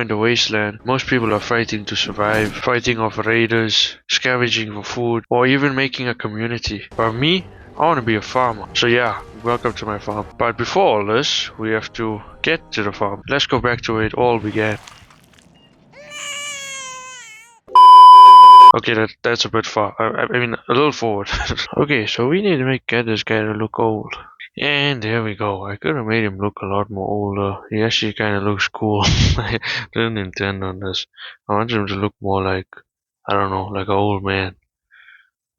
In the wasteland, most people are fighting to survive, fighting off raiders, scavenging for food, or even making a community. But me, I want to be a farmer. So yeah, welcome to my farm. But before all this, we have to get to the farm. Let's go back to where it all began. Okay, that's a bit far. I mean, a little forward. Okay, so we need to get this guy to look old. And there we go. I could have made him look a lot more older. He actually kind of looks cool. I didn't intend on this. I wanted him to look more like, I don't know, like an old man.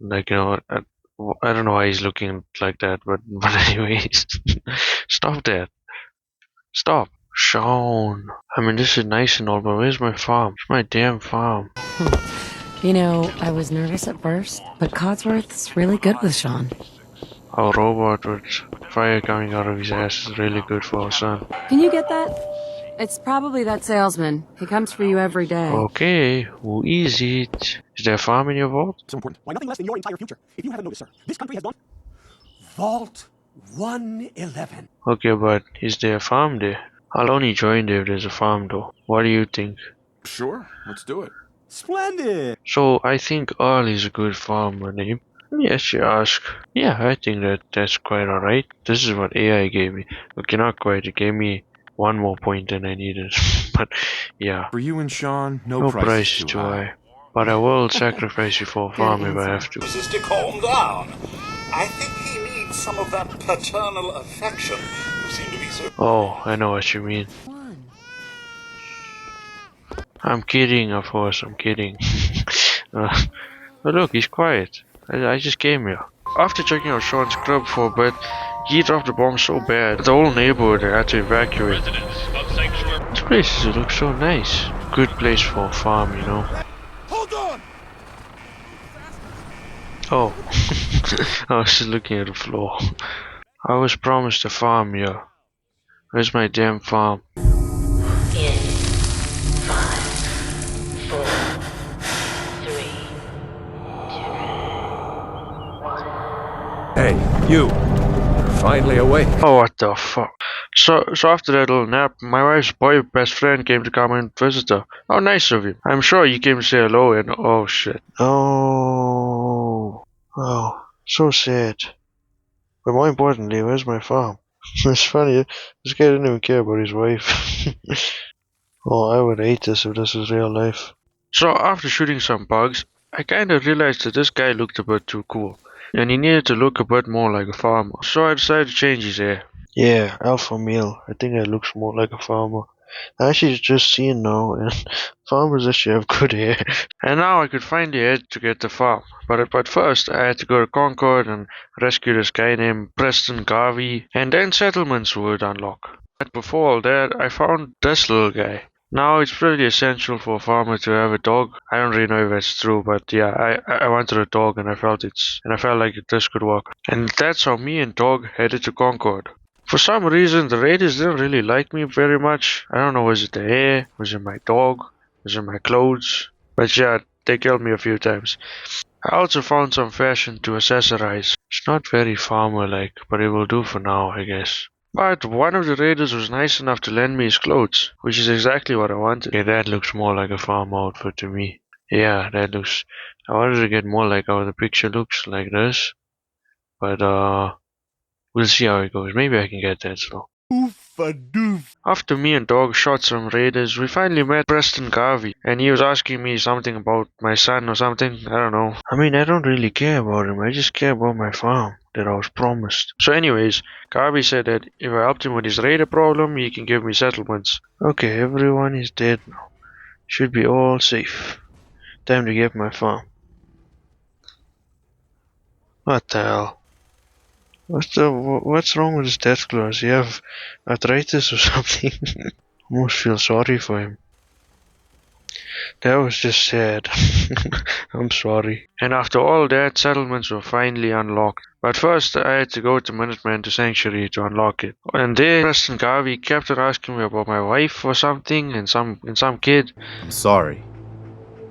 Like, you know, I don't know why he's looking like that, but anyways. Stop that. Stop. Sean. I mean, this is nice and all, but where's my farm? It's my damn farm. You know, I was nervous at first, but Codsworth's really good with Sean. Our robot with fire coming out of his ass is really good for our son. Can you get that? It's probably that salesman. He comes for you every day. Okay, who is it? Is there a farm in your vault? So important. Why, nothing less than your entire future. If you haven't noticed, sir, this country has gone... Vault 111. Okay, but is there a farm there? I'll only join there if there's a farm though. What do you think? Sure, let's do it. Splendid! So, I think Earl is a good farmer name. Yes, you ask. Yeah, I think that's quite alright. This is what AI gave me. Okay, not quite. It gave me one more point than I needed. But, yeah. For you and Sean, no price is too high. But I will sacrifice you for a farm if I have to. Sister, calm down. I think he needs some of that paternal affection. You seem to be so... Oh, I know what you mean. I'm kidding, of course, I'm kidding. But look, he's quiet. I just came here. After checking out Sean's crib for a bit, he dropped the bomb so bad that the whole neighborhood had to evacuate. This place looks so nice. Good place for a farm, you know. Hold on! Oh, I was just looking at the floor. I was promised a farm here. Where's my damn farm? Hey, you! Finally awake. Oh, what the fuck? So after that little nap, my wife's boy best friend came to come and visit her. How nice of him. I'm sure he came to say hello and oh shit. Oh, so sad. But more importantly, where's my farm? It's funny, this guy didn't even care about his wife. Oh, I would hate this if this was real life. So after shooting some bugs, I kinda realized that this guy looked a bit too cool. And he needed to look a bit more like a farmer. So I decided to change his hair. Yeah, alpha male. I think that looks more like a farmer. I actually just seen now, and farmers actually have good hair. And now I could finally head to get the farm. But first, I had to go to Concord and rescue this guy named Preston Garvey, and then settlements would unlock. But before all that, I found this little guy. Now it's pretty essential for a farmer to have a dog. I don't really know if that's true, but yeah, I wanted a dog and I felt like this could work. And that's how me and dog headed to Concord. For some reason, the raiders didn't really like me very much. I don't know, was it the hair? Was it my dog? Was it my clothes? But yeah, they killed me a few times. I also found some fashion to accessorize. It's not very farmer-like, but it will do for now, I guess. But one of the raiders was nice enough to lend me his clothes, which is exactly what I wanted. Okay, that looks more like a farm outfit to me. Yeah, that looks... I wanted to get more like how the picture looks, like this. But, we'll see how it goes. Maybe I can get that slow. After me and dog shot some raiders, we finally met Preston Garvey, and he was asking me something about my son or something. I don't know. I mean, I don't really care about him. I just care about my farm that I was promised. So anyways, Garvey said that if I helped him with his raider problem, he can give me settlements. Okay, everyone is dead now. Should be all safe. Time to get my farm. What the hell? What's wrong with his death claws? You have arthritis or something? Almost feel sorry for him. That was just sad. I'm sorry. And after all that, settlements were finally unlocked. But first, I had to go to Minuteman to Sanctuary to unlock it. And there, Preston Garvey kept on asking me about my wife or something, and some kid. I'm sorry.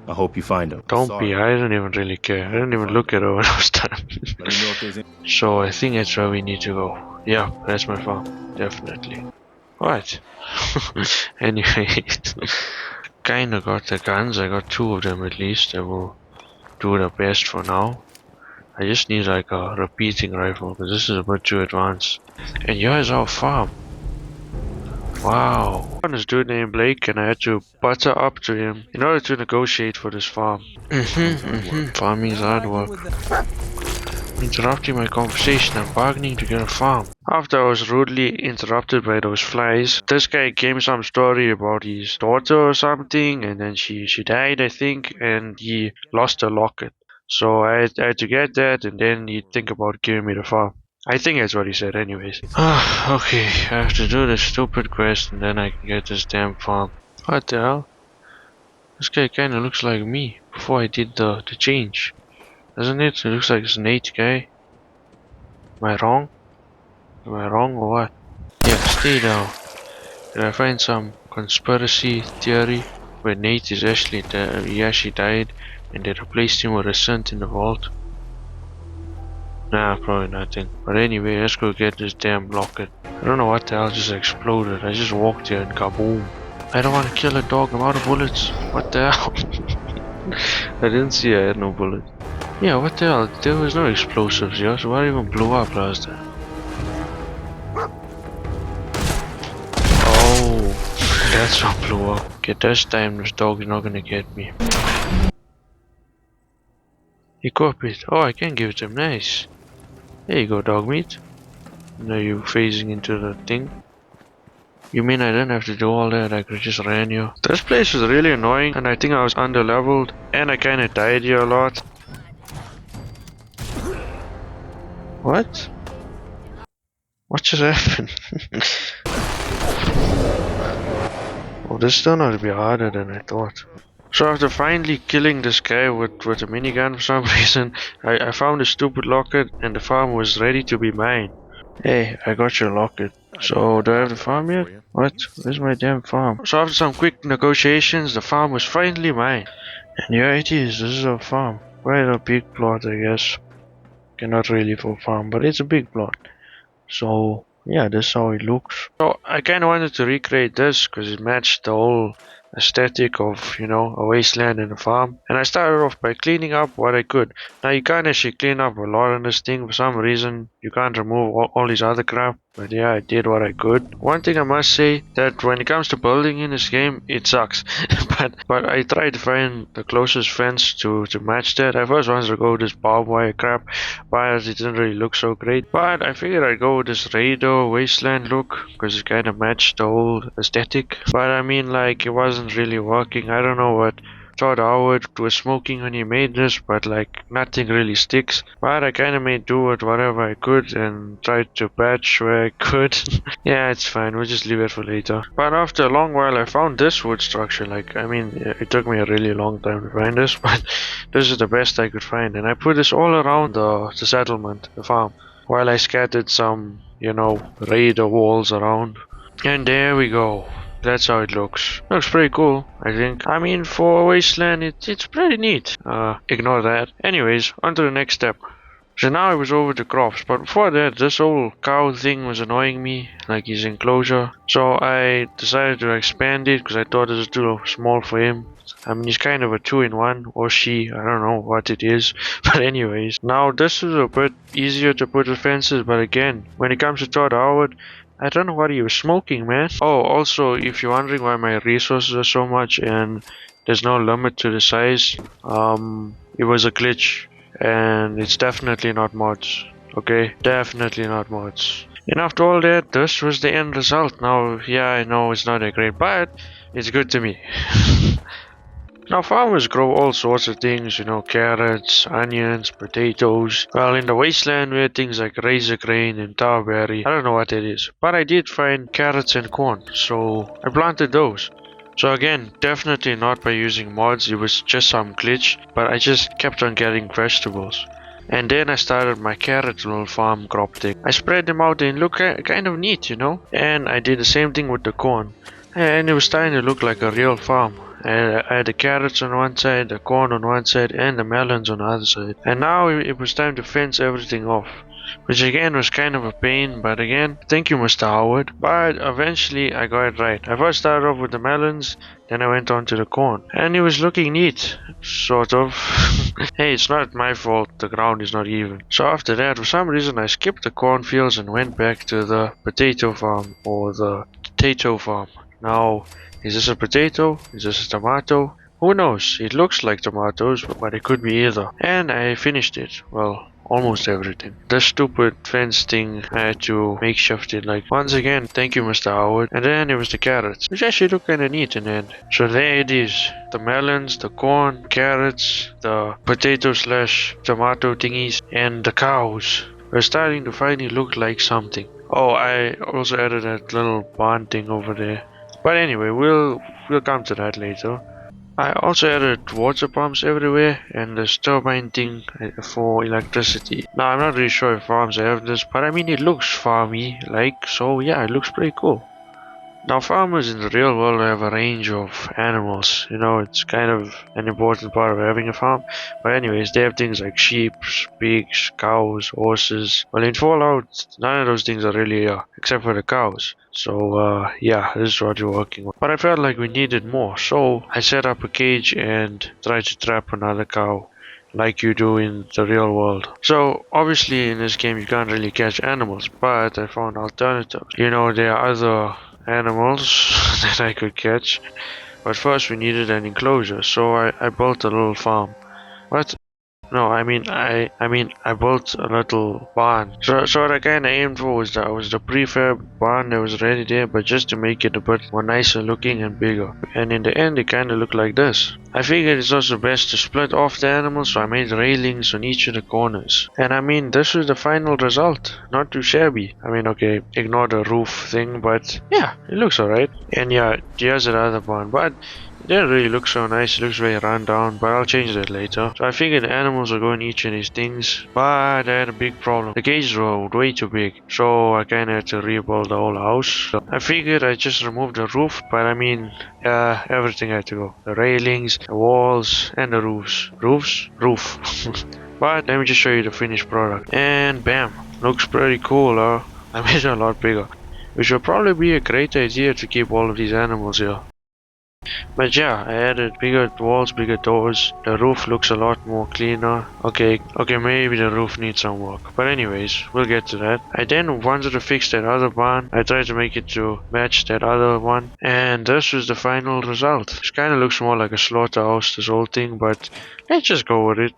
I hope you find him. Don't be, I didn't even really care. I didn't even look at her when I was done. Let me know if there's any... So I think that's where we need to go. Yeah, that's my farm. Definitely. What? Anyway, kinda got the guns. I got 2 of them at least. I will do the best for now. I just need like a repeating rifle because this is a bit too advanced. And here's our farm. Wow. This dude named Blake and I had to butter up to him in order to negotiate for this farm. Farming is hard work. Interrupting my conversation and bargaining to get a farm. After I was rudely interrupted by those flies, this guy gave me some story about his daughter or something, and then she died, I think, and he lost a locket. So I had to get that, and then he'd think about giving me the farm. I think that's what he said anyways. Okay, I have to do this stupid quest and then I can get this damn farm. What the hell? This guy kinda looks like me before I did the change. Doesn't it? It looks like it's an 8 guy. Am I wrong? Am I wrong or what? Yeah, stay down. Did I find some conspiracy theory where Nate is actually he actually died and they replaced him with a synth in the vault? Nah, probably nothing. But anyway, let's go get this damn locket. I don't know what the hell just exploded. I just walked here and kaboom. I don't want to kill a dog. I'm out of bullets. What the hell? I didn't see I had no bullets. Yeah, what the hell? There was no explosives here, so what even blew up last time? Oh, that's what blew up. Okay, this time this dog is not gonna get me. Equip it. Oh, I can give it him. Nice. There you go, dog meat. Now you phasing into the thing. You mean I didn't have to do all that? I could just ran you. This place is really annoying, and I think I was under leveled, and I kinda died here a lot. What? What just happened? Oh, this turned out to be harder than I thought. So after finally killing this guy with a minigun for some reason, I found a stupid locket and the farm was ready to be mine. Hey, I got your locket. So do I have the farm yet? What? Where's my damn farm? So after some quick negotiations, the farm was finally mine. And here it is, this is our farm. Quite a big plot, I guess. Okay, not really for a farm, but it's a big plot. So yeah, this is how it looks. So I kinda wanted to recreate this because it matched the whole aesthetic of, you know, a wasteland and a farm. And I started off by cleaning up what I could. Now you can't actually clean up a lot on this thing for some reason. You can't remove all this other crap. But yeah, I did what I could. One thing I must say, that when it comes to building in this game, it sucks. but I tried to find the closest fence to match that. I first wanted to go with this barbed wire crap, but it didn't really look so great. But I figured I'd go with this radar wasteland look, because it kind of matched the whole aesthetic. But I mean, like, it wasn't really working. I don't know what Todd Howard was smoking when he made this, but like nothing really sticks. But I kinda made do with whatever I could and tried to patch where I could. Yeah, it's fine, we'll just leave it for later. But after a long while I found this wood structure. Like, I mean, it took me a really long time to find this, but this is the best I could find. And I put this all around the settlement, the farm, while I scattered some, you know, raider walls around. And there we go. That's how it looks. Looks pretty cool, I think. I mean, for a wasteland, it's pretty neat. Ignore that. Anyways, on to the next step. So now I was over the crops, but before that, this whole cow thing was annoying me, like his enclosure. So I decided to expand it, because I thought it was too small for him. I mean, he's kind of a 2-in-1, or she, I don't know what it is. But anyways, now this is a bit easier to put with fences, but again, when it comes to Todd Howard, I don't know what he was smoking, man. Oh, also, if you're wondering why my resources are so much and there's no limit to the size, it was a glitch. And it's definitely not mods. Okay? Definitely not mods. And after all that, this was the end result. Now, yeah, I know it's not that great, but it's good to me. Now farmers grow all sorts of things, you know, carrots, onions, potatoes. Well, in the wasteland we had things like razor grain and tarberry. I don't know what it is, but I did find carrots and corn, so I planted those. So again, definitely not by using mods, it was just some glitch, but I just kept on getting vegetables. And then I started my carrot little farm crop thing. I spread them out and look kind of neat, you know. And I did the same thing with the corn. And it was starting to look like a real farm. And I had the carrots on one side, the corn on one side, and the melons on the other side. And now it was time to fence everything off. which again was kind of a pain, but again, thank you Mr. Howard. But eventually I got it right. I first started off with the melons, then I went on to the corn, and it was looking neat, sort of. Hey, it's not my fault, the ground is not even. So after that, for some reason I skipped the cornfields and went back to the potato farm, or the potato farm. Now, is this a potato? Is this a tomato? Who knows? It looks like tomatoes, but it could be either. And I finished it. Well, almost everything. The stupid fence thing, I had to makeshift it. Like, once again, thank you Mr. Howard. And then it was the carrots, which actually look kinda neat in the end. So there it is. The melons, the corn, carrots, the potato slash tomato thingies, and the cows. We're starting to finally look like something. Oh, I also added that little barn thing over there. But anyway, we'll come to that later. I also added water pumps everywhere and this turbine thing for electricity. Now I'm not really sure if farms have this, but I mean it looks farmy like, so yeah, it looks pretty cool. Now farmers in the real world have a range of animals, you know, it's kind of an important part of having a farm. But anyways, they have things like sheep, pigs, cows, horses. Well, in Fallout, none of those things are really here, except for the cows. So yeah, this is what we're working with. But I felt like we needed more, so I set up a cage and tried to trap another cow, like you do in the real world. So obviously in this game you can't really catch animals, but I found alternatives. You know, there are other animals that I could catch, but first we needed an enclosure, so I built a little farm. What? No, I mean I built a little barn. So what I kinda aimed for was the prefab barn that was already there, but just to make it a bit more nicer looking and bigger. And in the end it kinda looked like this. I figured it's also best to split off the animals, so I made railings on each of the corners. And I mean, this was the final result. Not too shabby. I mean, okay, ignore the roof thing, but yeah, it looks alright. And yeah, here's another barn, but it didn't really look so nice, it looks very run down, but I'll change that later. So I figured the animals will go in each of these things, but I had a big problem. The cages were way too big, so I kinda had to rebuild the whole house. So I figured I just removed the roof, but I mean, everything had to go. The railings, the walls, and the roofs. Roof. But let me just show you the finished product. And bam, looks pretty cool, huh? I made it a lot bigger. Which will probably be a great idea to keep all of these animals here. But yeah, I added bigger walls, bigger doors. The roof looks a lot more cleaner. Okay, maybe the roof needs some work. But anyways, we'll get to that. I then wanted to fix that other barn. I tried to make it to match that other one. And this was the final result. It kind of looks more like a slaughterhouse, this whole thing, but let's just go with it.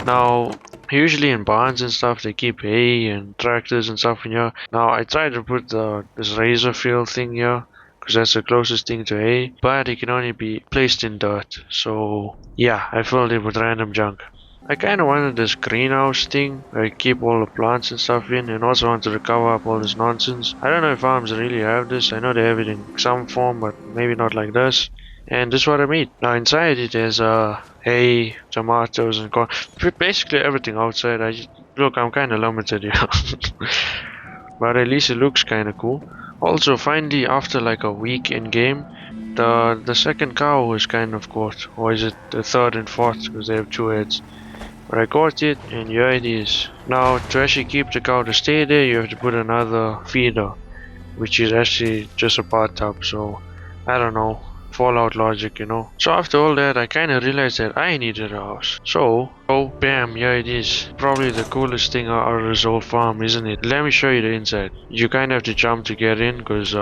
Now, usually in barns and stuff, they keep hay and tractors and stuff in here. Now, I tried to put this razor field thing here, because that's the closest thing to hay, but it can only be placed in dirt. So yeah, I filled it with random junk. I kinda wanted this greenhouse thing where I keep all the plants and stuff in, and also wanted to cover up all this nonsense. I don't know if farms really have this. I know they have it in some form, but maybe not like this. And this is what I made. Now inside it there's hay, tomatoes and corn. Basically everything outside. Look, I'm kinda limited here. But at least it looks kinda cool. Also, finally, after like a week in game, the second cow was kind of caught, or is it the third and fourth, because they have two heads. But I caught it, and here it is. Now, to actually keep the cow to stay there, you have to put another feeder, which is actually just a bathtub. So I don't know, Fallout logic, you know. So after all that, I kind of realized that I needed a house. So bam, here it is. Probably the coolest thing out of this whole farm, isn't it? Let me show you the inside. You kind of have to jump to get in, because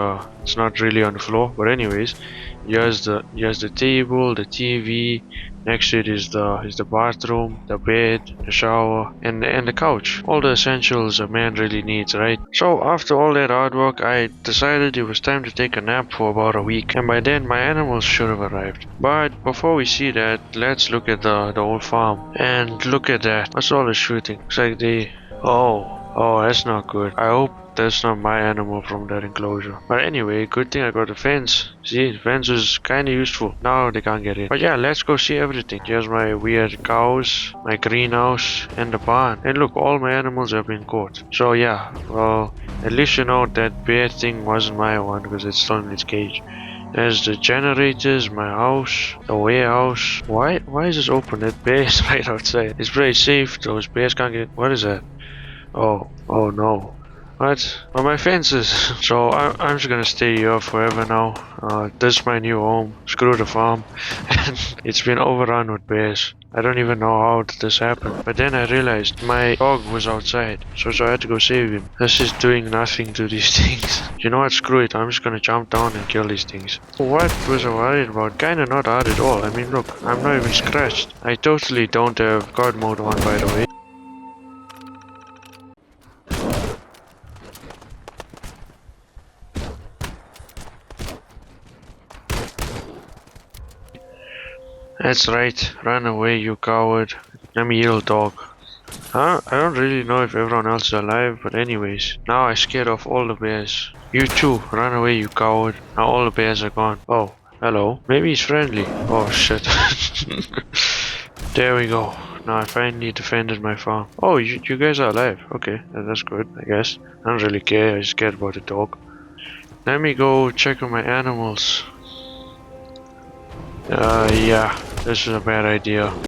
it's not really on the floor. But anyways, here's the table, the TV. Next to it is the bathroom, the bed, the shower, and the couch. All the essentials a man really needs, right? So after all that hard work, I decided it was time to take a nap for about a week, and by then my animals should have arrived. But before we see that, let's look at the old farm. And look at that. What's all the shooting? Looks like they... Oh, that's not good. I hope that's not my animal from that enclosure. But anyway, good thing I got a fence. See, the fence was kinda useful. Now they can't get in. But yeah, let's go see everything. Here's my weird cows, my greenhouse, and the barn. And look, all my animals have been caught. So yeah, well, at least you know that bear thing wasn't my one, because it's still in its cage. There's the generators, my house, the warehouse. Why is this open? That bear is right outside. It's very safe, those bears can't get... What is that? Oh no. What? Oh, my fences. So I'm just gonna stay here forever now. This is my new home. Screw the farm. And it's been overrun with bears. I don't even know how this happened. But then I realized my dog was outside. So I had to go save him. This is doing nothing to these things. You know what? Screw it. I'm just gonna jump down and kill these things. What was I worried about? Kinda not hard at all. I mean, look. I'm not even scratched. I totally don't have God mode on, by the way. That's right, run away you coward. Let me heal dog. I don't really know if everyone else is alive, but anyways. Now I scared off all the bears. You too, run away you coward. Now all the bears are gone. Oh, hello. Maybe he's friendly. Oh shit. There we go. Now I finally defended my farm. Oh, you guys are alive. Okay, that's good, I guess. I don't really care, I just cared about the dog. Let me go check on my animals. Yeah, this is a bad idea.